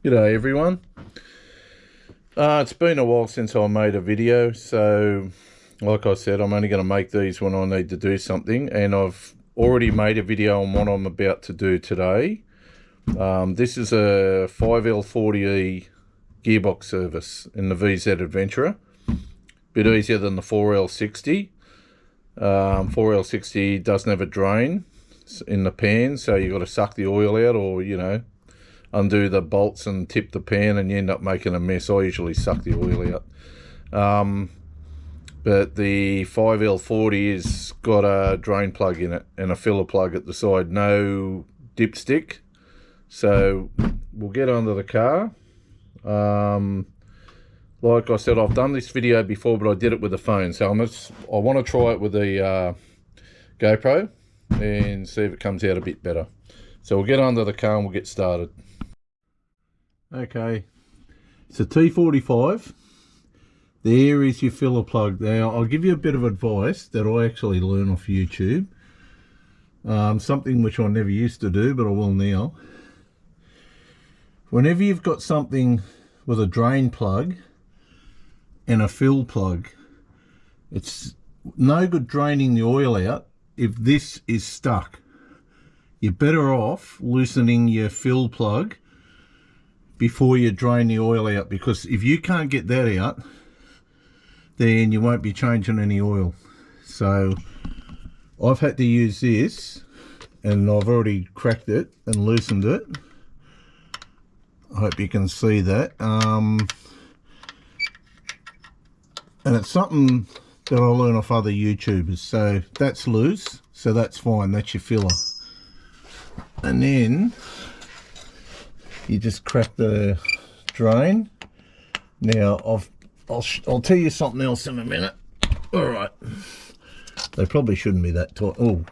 G'day everyone. It's been a while since I made a video, so like I said, I'm only going to make these when I need to do something, and I've already made a video on what I'm about to do today. This is a 5L40E gearbox service in the VZ Adventra. Bit easier than the 4L60. 4L60 doesn't have a drain in the pan, so you've got to suck the oil out, or undo the bolts and tip the pan, and you end up making a mess. I usually suck the oil out. But the 5L40 has got a drain plug in it and a filler plug at the side, no dipstick. So we'll get under the car. Like I said, I've done this video before, but I did it with the phone, so I want to try it with the GoPro and see if it comes out a bit better. So we'll get under the car and we'll get started. Okay, it's a T45. There is your filler plug. Now, I'll give you a bit of advice that I actually learned off YouTube. Something which I never used to do, but I will now. Whenever you've got something with a drain plug and a fill plug, it's no good draining the oil out if this is stuck. You're better off loosening your fill plug before you drain the oil out, because if you can't get that out, then you won't be changing any oil. So I've had to use this, and I've already cracked it and loosened it. I hope you can see that. And it's something that I learn off other YouTubers. So that's loose, so that's fine, that's your filler. And then you just crack the drain. Now I'll tell you something else in a minute. All right, they probably shouldn't be that tight. Oh,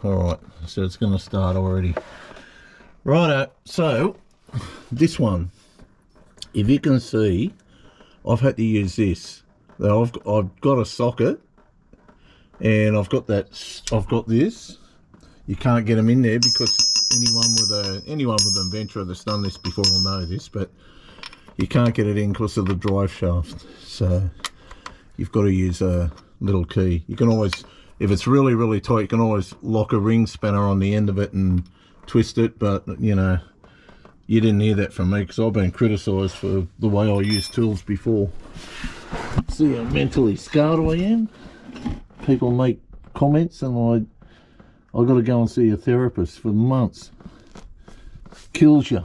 all right, so it's going to start already. Righto, so this one, if you can see, I've had to use this. Now I've got a socket, and I've got this. You can't get them in there because anyone with an Adventra that's done this before will know this, but you can't get it in because of the drive shaft. So you've got to use a little key. You can always, if it's really, really tight, you can always lock a ring spanner on the end of it and twist it. But you didn't hear that from me, because I've been criticised for the way I use tools before. See how mentally scarred I am? People make comments, and I've got to go and see a therapist for months. Kills you.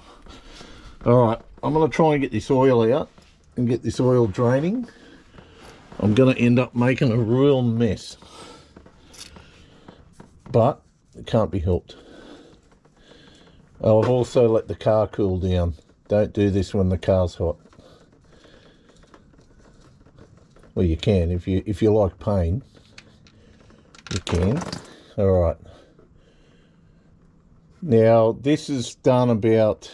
Alright, I'm going to try and get this oil out and get this oil draining. I'm going to end up making a real mess, but it can't be helped. I've also let the car cool down. Don't do this when the car's hot. Well, you can if you like pain. You can. Alright. Now, this is done about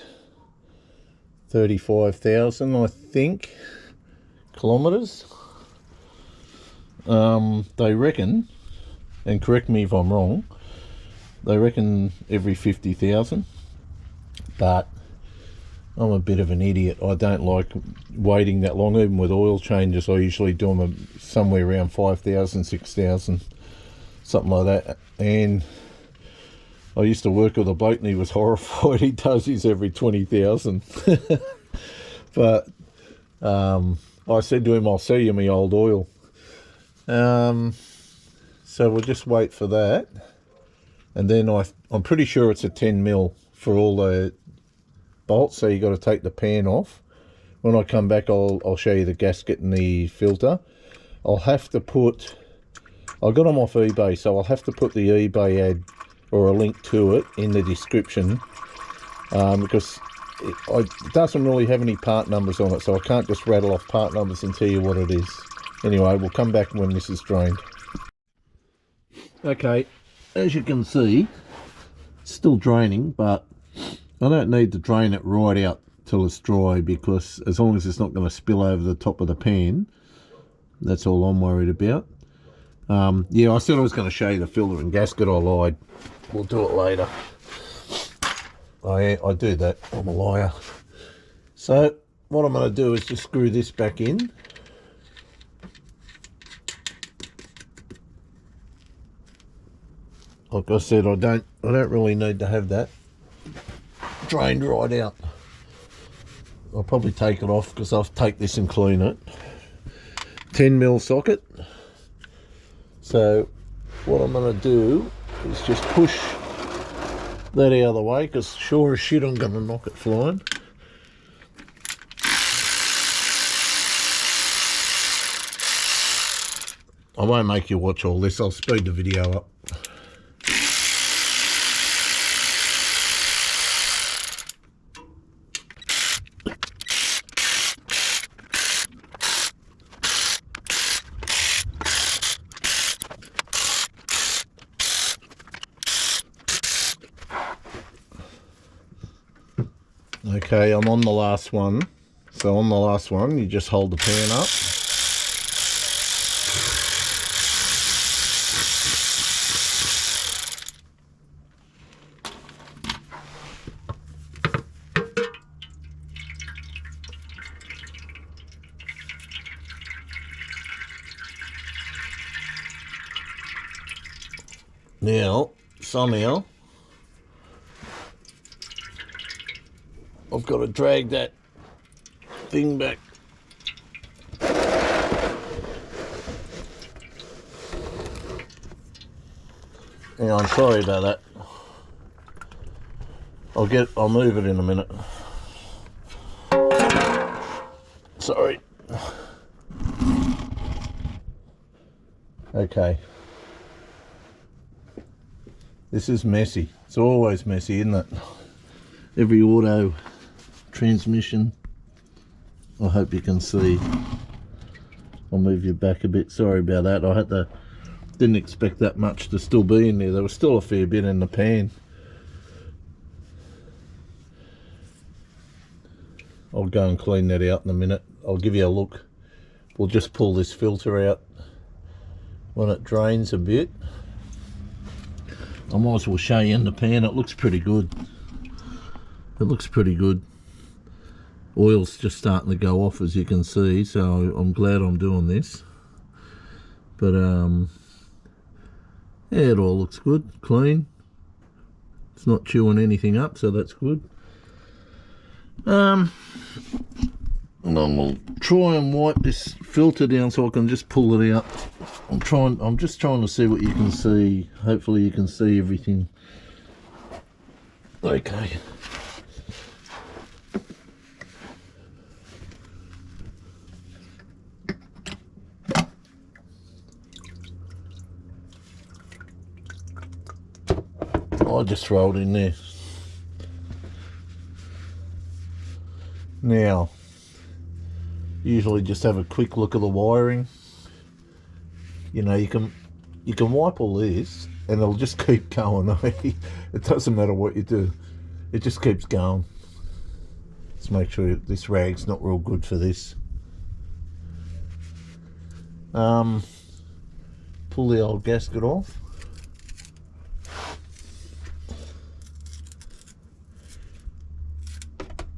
35,000, I think, kilometres. They reckon, and correct me if I'm wrong, they reckon every 50,000. But I'm a bit of an idiot. I don't like waiting that long. Even with oil changes, I usually do them somewhere around 5,000, 6,000, something like that. And I used to work with a bloke, and he was horrified. He does his every 20,000. But I said to him, I'll sell you my old oil. So we'll just wait for that. And then I'm pretty sure it's a 10 mil for all the bolts, so you got to take the pan off. When I come back, I'll show you the gasket and the filter. I'll have to put, I got them off eBay, so I'll have to put the eBay ad or a link to it in the description, because it doesn't really have any part numbers on it, so I can't just rattle off part numbers and tell you what it is. Anyway, we'll come back when this is drained. Okay, as you can see, it's still draining, but I don't need to drain it right out till it's dry, because as long as it's not going to spill over the top of the pan, that's all I'm worried about. Yeah, I said I was going to show you the filter and gasket. I lied. We'll do it later. I do that. I'm a liar. So what I'm going to do is just screw this back in. Like I said, I don't really need to have that drained right out. I'll probably take it off because I'll take this and clean it. 10mm socket. So what I'm going to do is just push that out of the way, because sure as shit I'm going to knock it flying. I won't make you watch all this, I'll speed the video up. Okay, I'm on the last one. So on the last one, you just hold the pan up. Now, somehow, I've got to drag that thing back. Yeah, I'm sorry about that. I'll move it in a minute. Sorry. Okay. This is messy. It's always messy, isn't it? Every auto transmission. I hope you can see. I'll move you back a bit. Sorry about that. Didn't expect that much to still be in there. There was still a fair bit in the pan. I'll go and clean that out in a minute. I'll give you a look. We'll just pull this filter out when it drains a bit. I might as well show you in the pan. It looks pretty good. It looks pretty good. Oil's just starting to go off, as you can see, so I'm glad I'm doing this. But yeah, it all looks good, clean. It's not chewing anything up, so that's good. And I'll try and wipe this filter down so I can just pull it out. I'm just trying to see what you can see. Hopefully you can see everything. Okay. I'll just throw it in there. Now, usually just have a quick look at the wiring. You know, you can wipe all this and it'll just keep going. It doesn't matter what you do, it just keeps going. Let's make sure this rag's not real good for this. Pull the old gasket off.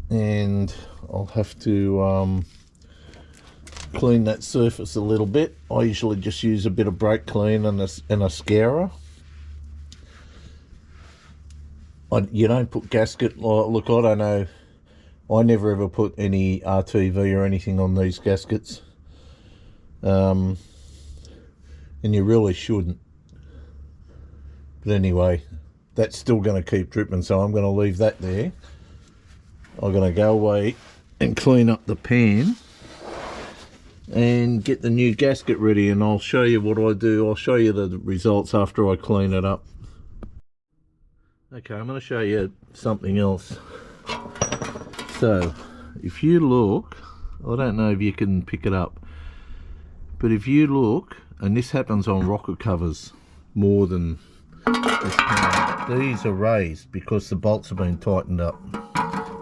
And I'll have to clean that surface a little bit. I usually just use a bit of brake clean and a scourer. You don't put gasket, look, I don't know, I never ever put any RTV or anything on these gaskets, and you really shouldn't. But anyway, that's still going to keep dripping, so I'm going to leave that there. I'm going to go away and clean up the pan and get the new gasket ready, and I'll show you what I do. I'll show you the results after I clean it up. Okay, I'm going to show you something else. So, if you look, I don't know if you can pick it up, but if you look, and this happens on rocket covers more than this pan, these are raised because the bolts have been tightened up.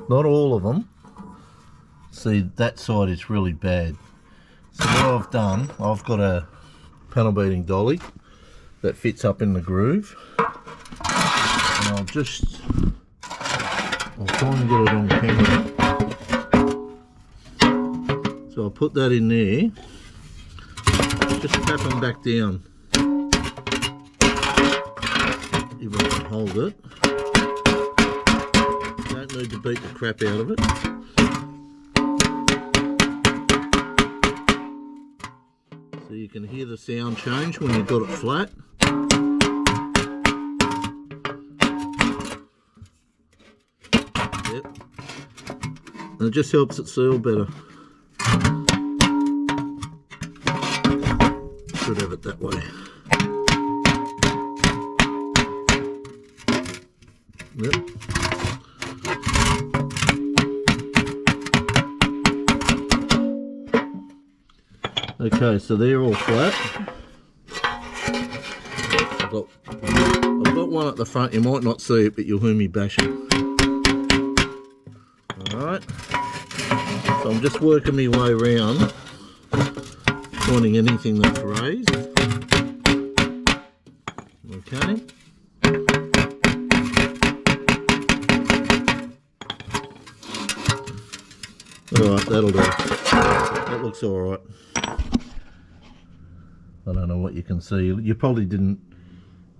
Not all of them. See, that side is really bad. So what I've done, I've got a panel beating dolly that fits up in the groove, and I'll try and get it on camera. So I'll put that in there, just tap them back down. If I can hold it. Don't need to beat the crap out of it. So you can hear the sound change when you've got it flat. Yep. And it just helps it seal better. Should have it that way. Yep. Okay, so they're all flat. I've got one at the front. You might not see it, but you'll hear me bashing. Alright. So I'm just working my way around, finding anything that's raised. Okay. Alright, that'll do. That looks alright. I don't know what you can see. You probably didn't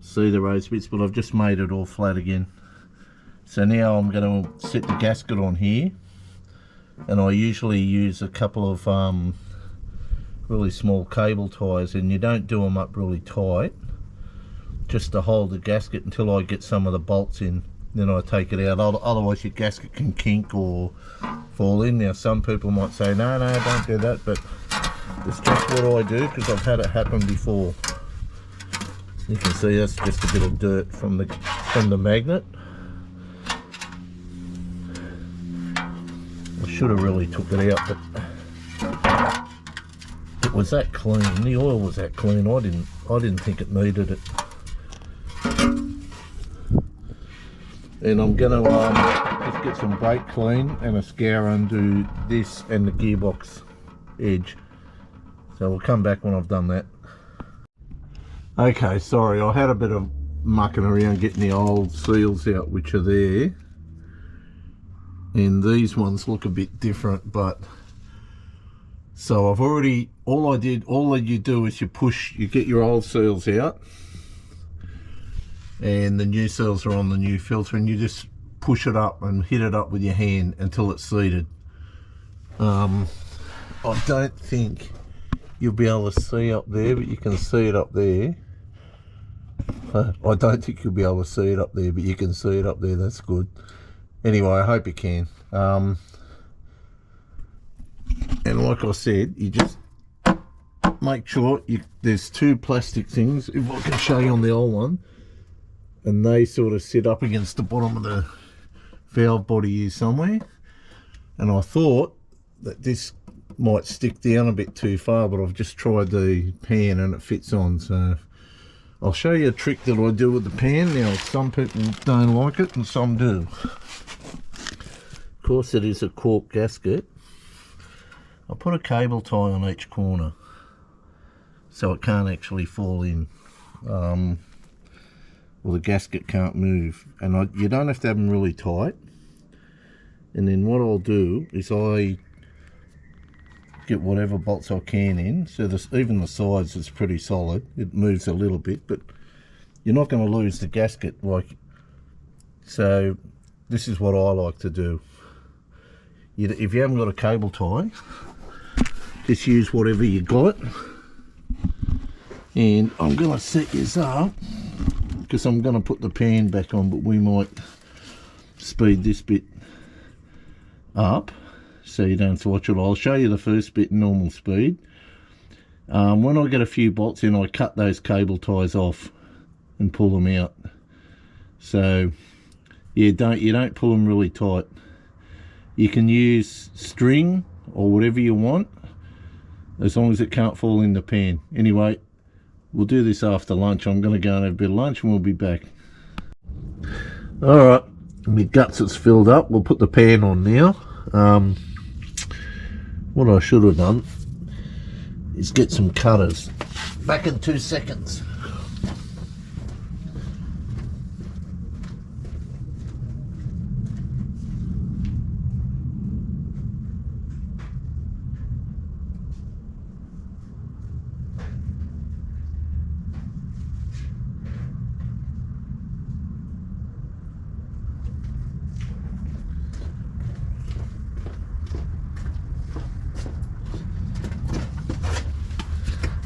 see the raised bits, but I've just made it all flat again. So now I'm going to set the gasket on here, and I usually use a couple of really small cable ties, and you don't do them up really tight, just to hold the gasket until I get some of the bolts in. Then I take it out, otherwise your gasket can kink or fall in. Now some people might say, no, don't do that, but it's just what I do because I've had it happen before. You can see that's just a bit of dirt from the magnet. I should have really took it out, but it was that clean. The oil was that clean. I didn't think it needed it. And I'm gonna just get some brake clean and a scour undo this and the gearbox edge. So we'll come back when I've done that. Okay, sorry, I had a bit of mucking around getting the old seals out, which are there. And these ones look a bit different, but so I've already, all you do is you get your old seals out, and the new seals are on the new filter, and you just push it up and hit it up with your hand until it's seated. I don't think you'll be able to see up there, but you can see it up there. I don't think you'll be able to see it up there, but you can see it up there. That's good. Anyway, I hope you can. And like I said, you just make sure there's two plastic things, if I can show you on the old one, and they sort of sit up against the bottom of the valve body here somewhere. And I thought that this might stick down a bit too far, but I've just tried the pan and it fits on. So I'll show you a trick that I do with the pan. Now some people don't like it and some do. Of course it is a cork gasket. I'll put a cable tie on each corner so it can't actually fall in. Well, the gasket can't move, and you don't have to have them really tight. And then what I'll do is I get whatever bolts I can in, so even the sides is pretty solid. It moves a little bit, but you're not going to lose the gasket. So this is what I like to do. If you haven't got a cable tie, just use whatever you got. And I'm going to set this up, because I'm going to put the pan back on, but we might speed this bit up so you don't have to watch it. I'll show you the first bit in normal speed. When I get a few bolts in, I cut those cable ties off and pull them out. So yeah, you don't pull them really tight. You can use string or whatever you want, as long as it can't fall in the pan. Anyway, we'll do this after lunch. I'm going to go and have a bit of lunch and we'll be back. Alright, my guts is filled up. We'll put the pan on now. What I should have done is get some cutters. Back in 2 seconds.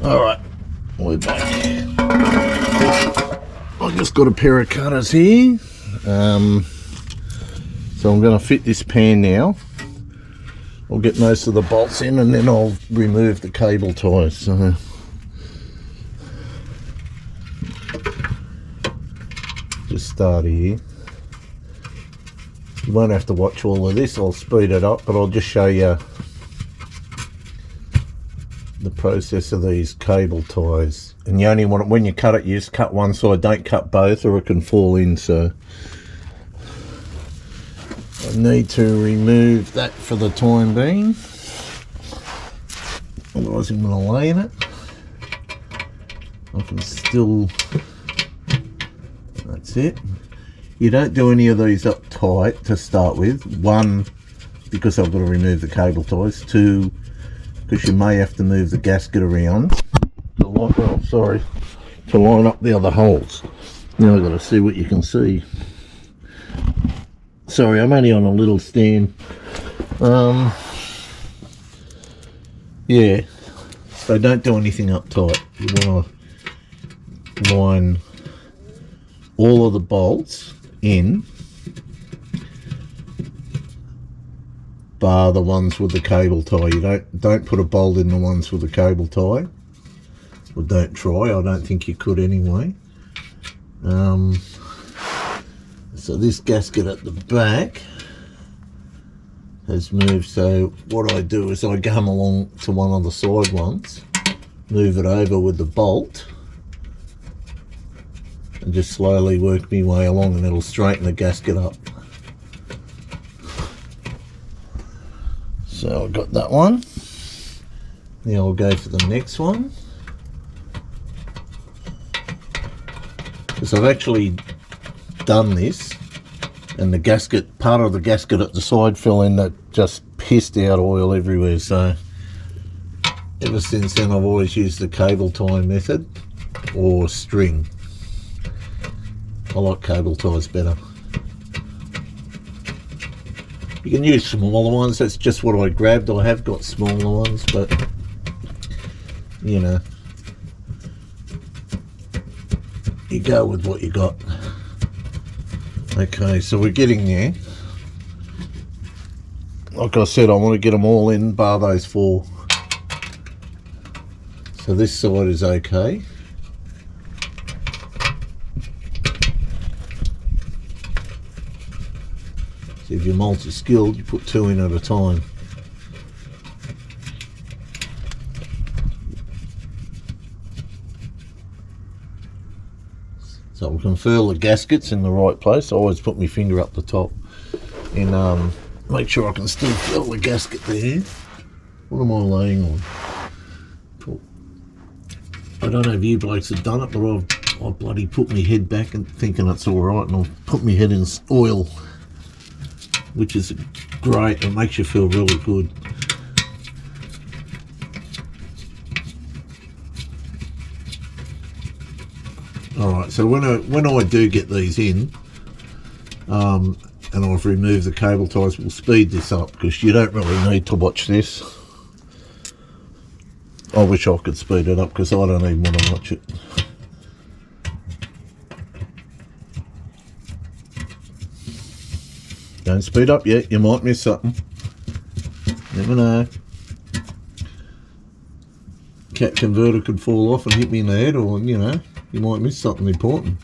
Alright, we're back. I've just got a pair of cutters here. So I'm going to fit this pan now. I'll get most of the bolts in and then I'll remove the cable ties. So just start here. You won't have to watch all of this, I'll speed it up, but I'll just show you the process of these cable ties. And you only want it, when you cut it, you just cut one side, don't cut both or it can fall in. So I need to remove that for the time being, otherwise I'm going to lay in it. I can still, that's it. You don't do any of these up tight to start with. One, because I've got to remove the cable ties. Two, because you may have to move the gasket around to line, to line up the other holes. Now I've got to see what you can see. Sorry, I'm only on a little stand. Yeah, so don't do anything up tight. You want to line all of the bolts in, bar the ones with the cable tie. You don't put a bolt in the ones with the cable tie, or don't try. I don't think you could anyway. So this gasket at the back has moved, so what I do is I come along to one of the side ones, move it over with the bolt, and just slowly work my way along, and it'll straighten the gasket up. So I've got that one. Now I'll go for the next one, because I've actually done this, and the gasket, part of the gasket at the side fell in, that just pissed out oil everywhere. So ever since then I've always used the cable tie method or string. I like cable ties better. You can use smaller ones, that's just what I grabbed. I have got smaller ones, but you know, you go with what you got. Okay, so we're getting there. Like I said, I want to get them all in, bar those four. So this side is okay. So if you're multi-skilled, you put two in at a time. So we can furl the gaskets in the right place. I always put my finger up the top and make sure I can still feel the gasket there. What am I laying on? I don't know if you blokes have done it, but I've bloody put my head back and thinking it's all right, and I've put my head in oil, which is great. It makes you feel really good. Alright, so when I do get these in, and I've removed the cable ties, we'll speed this up because you don't really need to watch this. I wish I could speed it up because I don't even want to watch it. Don't speed up yet, you might miss something. Never know. Cat converter could fall off and hit me in the head, or you know, you might miss something important.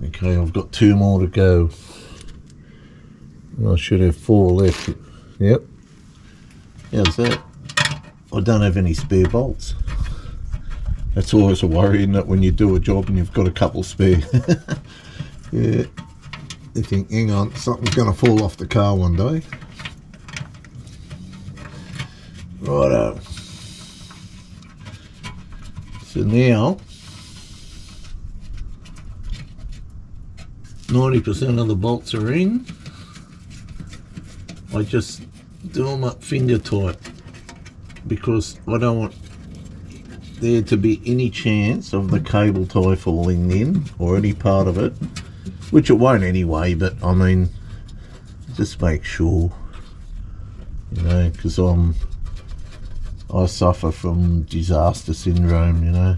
Okay, I've got two more to go. I should have four left. Yep. How's that? I don't have any spare bolts. That's always a worry, isn't it, when you do a job and you've got a couple spare. Yeah. You think, hang on, something's going to fall off the car one day. Righto. So now, 90% of the bolts are in. I just do them up finger tight because I don't want there to be any chance of the cable tie falling in or any part of it, which it won't anyway, but I mean, just make sure. you know, because I suffer from disaster syndrome, you know.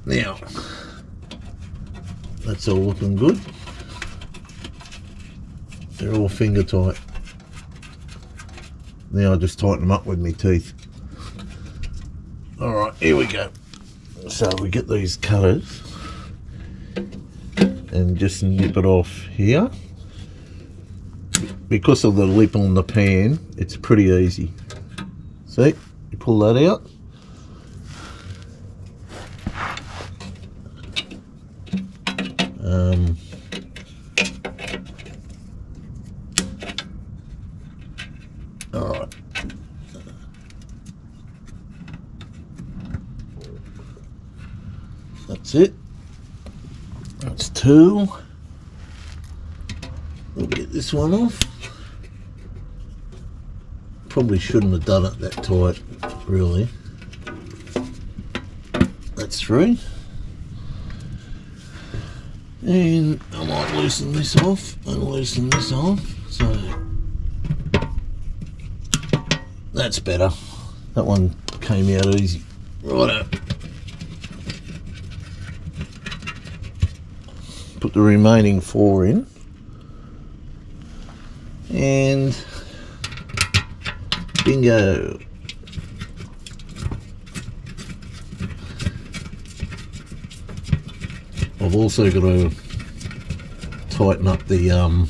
Now, that's all looking good. They're all finger tight. Now I just tighten them up with my teeth. Alright, here we go. So we get these cutters and just nip it off here. Because of the lip on the pan, it's pretty easy. See, you pull that out. All right. That's it. That's two. We'll get this one off. Probably shouldn't have done it that tight, really. That's three. And I might loosen this off and loosen this off. So that's better. That one came out easy. Righto. Put the remaining four in. And bingo. I've also got to tighten up the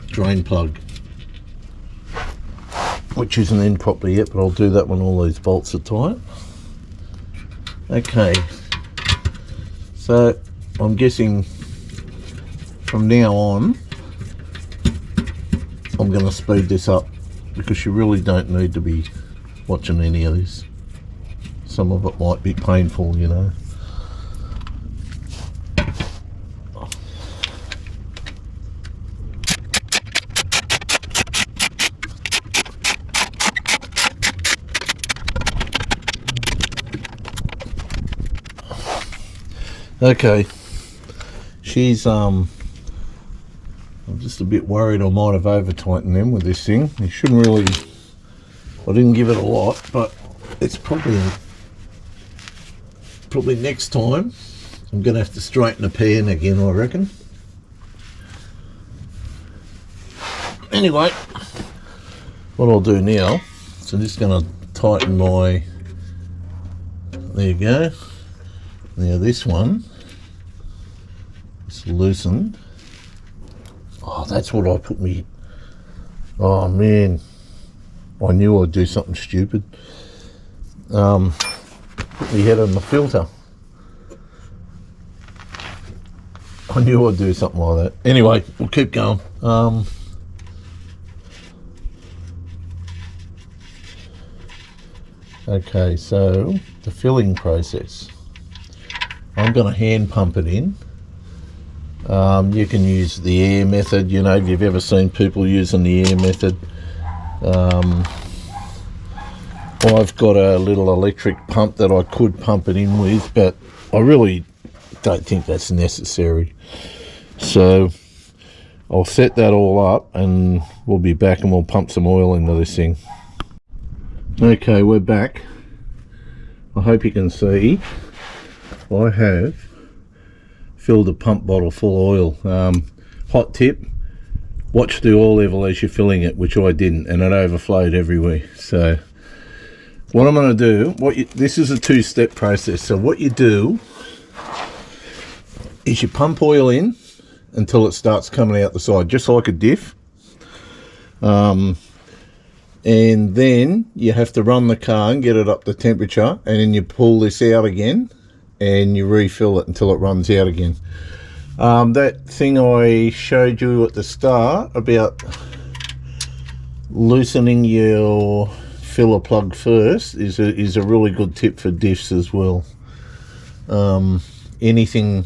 drain plug, which isn't in properly yet, but I'll do that when all these bolts are tight. Okay, so I'm guessing from now on I'm going to speed this up, because you really don't need to be watching any of this. Some of it might be painful, you know. Okay, she's I'm just a bit worried I might have over tightened them with this thing. You shouldn't really, I didn't give it a lot, but it's probably next time I'm gonna have to straighten the pan again, I reckon. Anyway, what I'll do now, so I'm just gonna tighten my, there you go. Now this one is loosened. Oh, that's what I put me. Oh man, I knew I'd do something stupid. Put my head on the filter. I knew I'd do something like that. Anyway, we'll keep going. Okay, so the filling process. I'm going to hand pump it in. You can use the air method, you know, if you've ever seen people using the air method. I've got a little electric pump that I could pump it in with, but I really don't think that's necessary. So I'll set that all up and we'll be back and we'll pump some oil into this thing. Okay, we're back. I hope you can see I have filled a pump bottle full of oil. Hot tip, watch the oil level as you're filling it, which I didn't, and it overflowed everywhere. So what I'm going to do, this is a two-step process. So what you do is you pump oil in until it starts coming out the side, just like a diff. And then you have to run the car and get it up to temperature, and then you pull this out again and you refill it until it runs out again. That thing I showed you at the start about loosening your filler plug first is a really good tip for diffs as well. Anything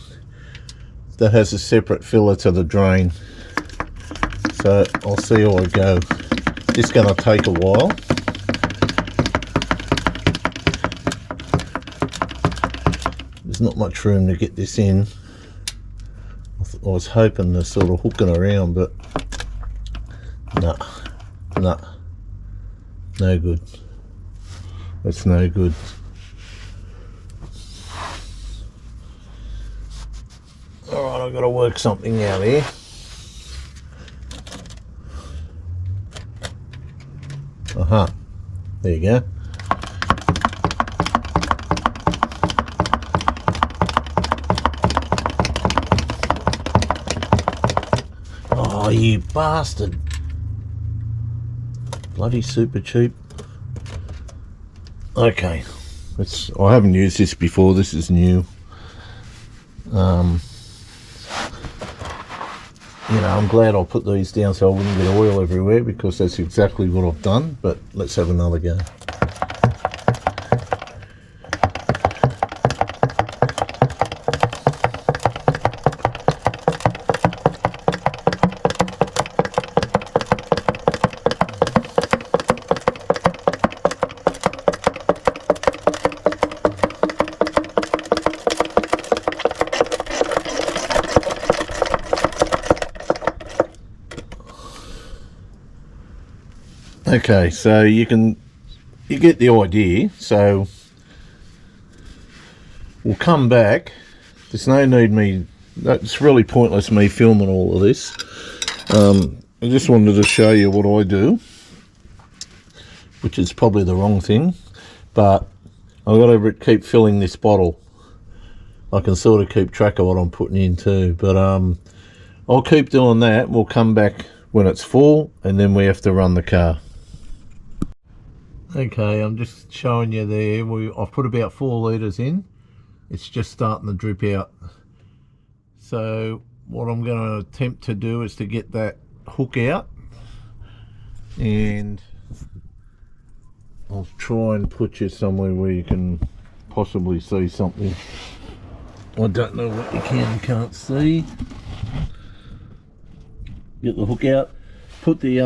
that has a separate filler to the drain. So I'll see how I go. It's going to take a while. There's not much room to get this in. I was hoping to sort of hook it around, but No, no, no good. That's no good. Alright, I've got to work something out here. Aha, there you go. Oh, you bastard. Bloody super cheap. Okay, I haven't used this before, this is new. You know, I'm glad I put these down so I wouldn't get oil everywhere, because that's exactly what I've done, but let's have another go. Okay, so you get the idea. So we'll come back. There's no need that's really pointless me filming all of this. I just wanted to show you what I do, which is probably the wrong thing, but I've got to keep filling this bottle. I can sort of keep track of what I'm putting in too, but I'll keep doing that. We'll come back when it's full, and then we have to run the car. Okay, I'm just showing you there. I've put about 4 litres in. It's just starting to drip out. So what I'm going to attempt to do is to get that hook out, and I'll try and put you somewhere where you can possibly see something. I don't know what you can't see. Get the hook out. Put the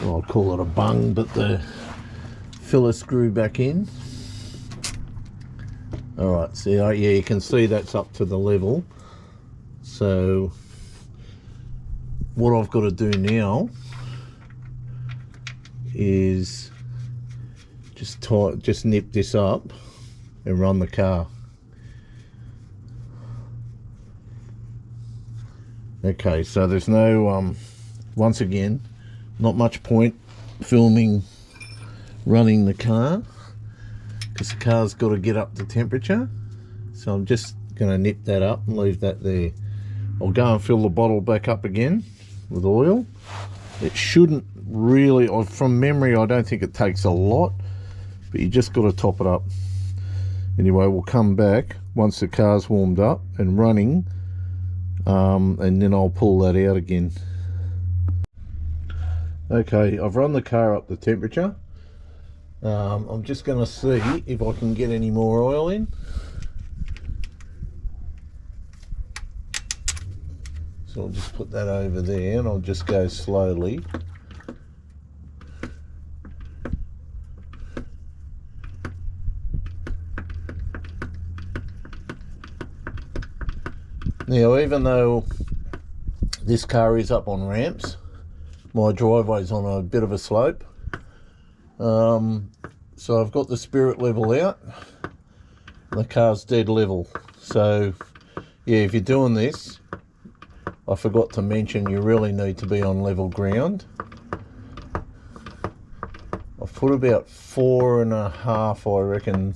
well, I'll call it a bung, but the filler screw back in. Alright, see, yeah, you can see that's up to the level. So what I've got to do now is just nip this up and run the car. Okay, so there's no once again, not much point filming running the car, because the car's got to get up to temperature. So I'm just going to nip that up and leave that there. I'll go and fill the bottle back up again with oil. It shouldn't really, from memory, I don't think it takes a lot, but you just got to top it up. Anyway, we'll come back once the car's warmed up and running, and then I'll pull that out again. Okay, I've run the car up to temperature. I'm just going to see if I can get any more oil in. So I'll just put that over there, and I'll just go slowly. Now, even though this car is up on ramps, my driveway's on a bit of a slope. So I've got the spirit level out. The car's dead level. So yeah, if you're doing this, I forgot to mention you really need to be on level ground. I've put about 4.5, I reckon,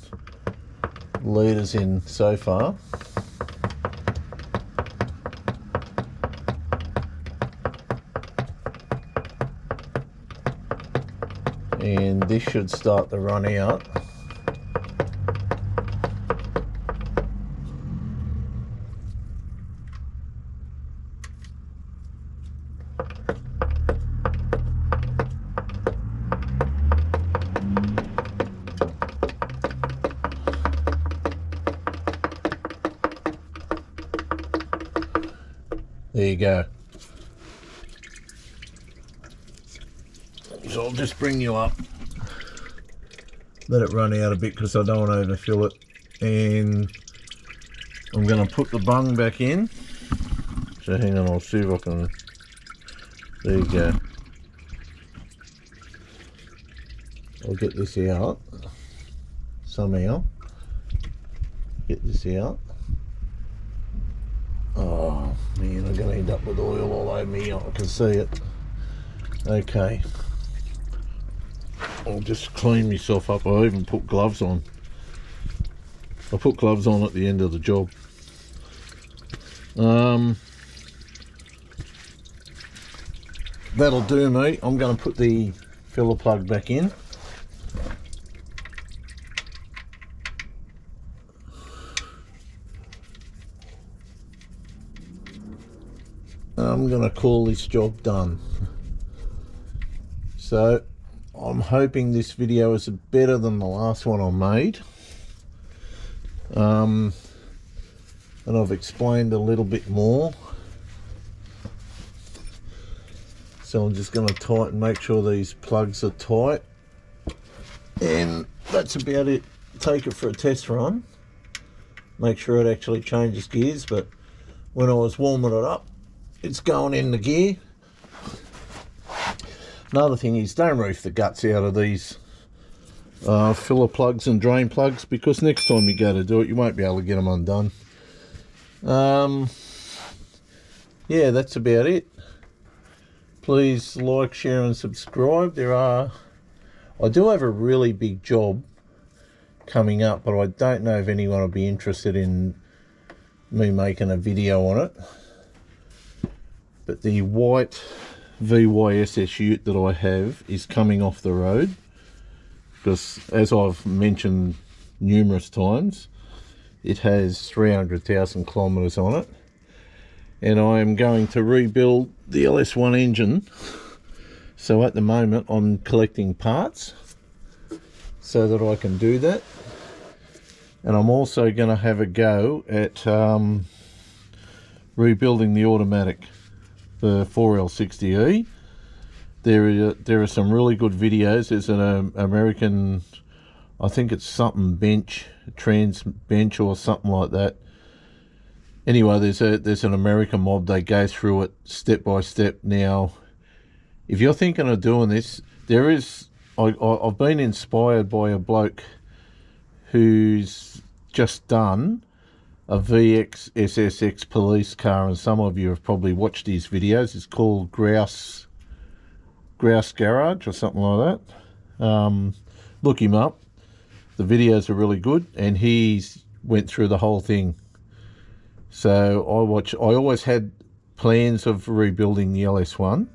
litres in so far. And this should start to run out. There you go. So I'll just bring you up, let it run out a bit because I don't want to overfill it, and I'm going to put the bung back in. So hang on, I'll see if I can There you go. I'll get this out somehow. Get this out. Oh man, I'm gonna end up with oil all over me. I can see it. Okay. I'll just clean myself up. I even put gloves on. I put gloves on at the end of the job. That'll do me. I'm going to put the filler plug back in. I'm going to call this job done. So I'm hoping this video is better than the last one I made. And I've explained a little bit more. So I'm just going to tighten, make sure these plugs are tight. And that's about it. Take it for a test run. Make sure it actually changes gears. But when I was warming it up, it's going in the gear. Another thing is, don't reef the guts out of these filler plugs and drain plugs, because next time you go to do it, you won't be able to get them undone. Yeah, that's about it. Please like, share and subscribe. I do have a really big job coming up, but I don't know if anyone will be interested in me making a video on it. But the white VYSS ute that I have is coming off the road, because as I've mentioned numerous times, it has 300,000 kilometers on it. And I am going to rebuild the LS1 engine. So at the moment I'm collecting parts so that I can do that. And I'm also going to have a go at rebuilding the automatic, the 4L60E. There are some really good videos. There's an American, I think it's something bench, trans bench or something like that. Anyway, there's an American mob. They go through it step by step. Now, if you're thinking of doing this, I've been inspired by a bloke who's just done a VX SSX police car, and some of you have probably watched his videos. It's called Grouse Garage or something like that. Look him up. The videos are really good, and he's went through the whole thing. So I always had plans of rebuilding the LS1,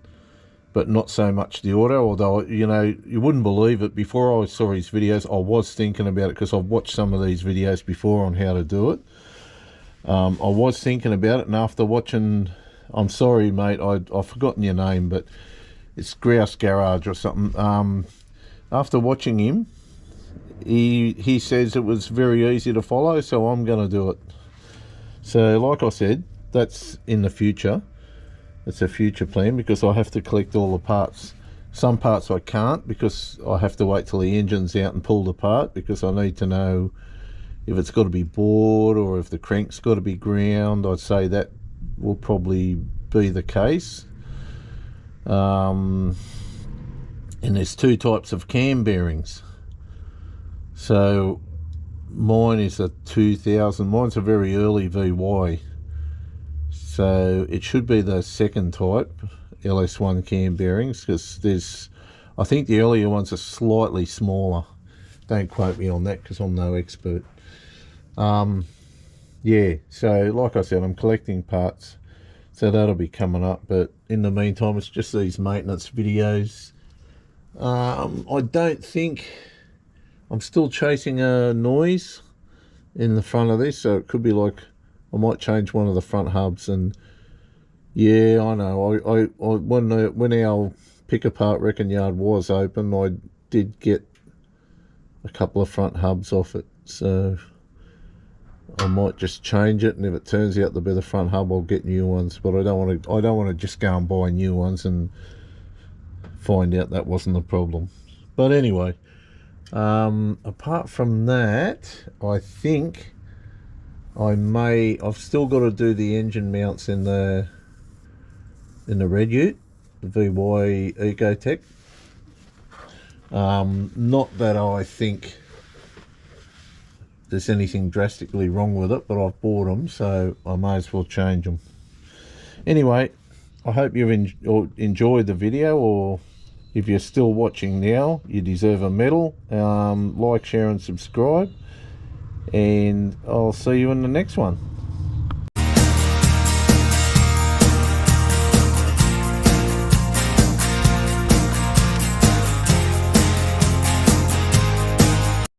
but not so much the auto. Although, you know, you wouldn't believe it, before I saw his videos, I was thinking about it, because I've watched some of these videos before on how to do it. I was thinking about it, and after watching, I'm sorry mate, I've forgotten your name, but it's Grouse Garage or something. After watching him, he says it was very easy to follow, so I'm going to do it. So like I said, that's in the future. It's a future plan, because I have to collect all the parts. Some parts I can't, because I have to wait till the engine's out and pulled apart, because I need to know if it's got to be bored or if the crank's got to be ground. I'd say that will probably be the case. And there's two types of cam bearings. So mine is a 2000, mine's a very early VY, so it should be the second type LS1 cam bearings, because I think the earlier ones are slightly smaller. Don't quote me on that, because I'm no expert. Yeah, so like I said, I'm collecting parts, so that'll be coming up. But in the meantime, it's just these maintenance videos. I don't think, I'm still chasing a noise in the front of this, so it could be like, I might change one of the front hubs. And yeah, I know, when our pick apart wrecking yard was open, I did get a couple of front hubs off it, so I might just change it, and if it turns out to be the front hub, I'll get new ones. But I don't want to just go and buy new ones and find out that wasn't the problem. But anyway, apart from that, I think I've still got to do the engine mounts in the Red Ute. the VY Ecotech. Not that I think there's anything drastically wrong with it, but I've bought them, so I may as well change them. Anyway, I hope you've enjoyed the video, or if you're still watching now, you deserve a medal. Like, share and subscribe, and I'll see you in the next one.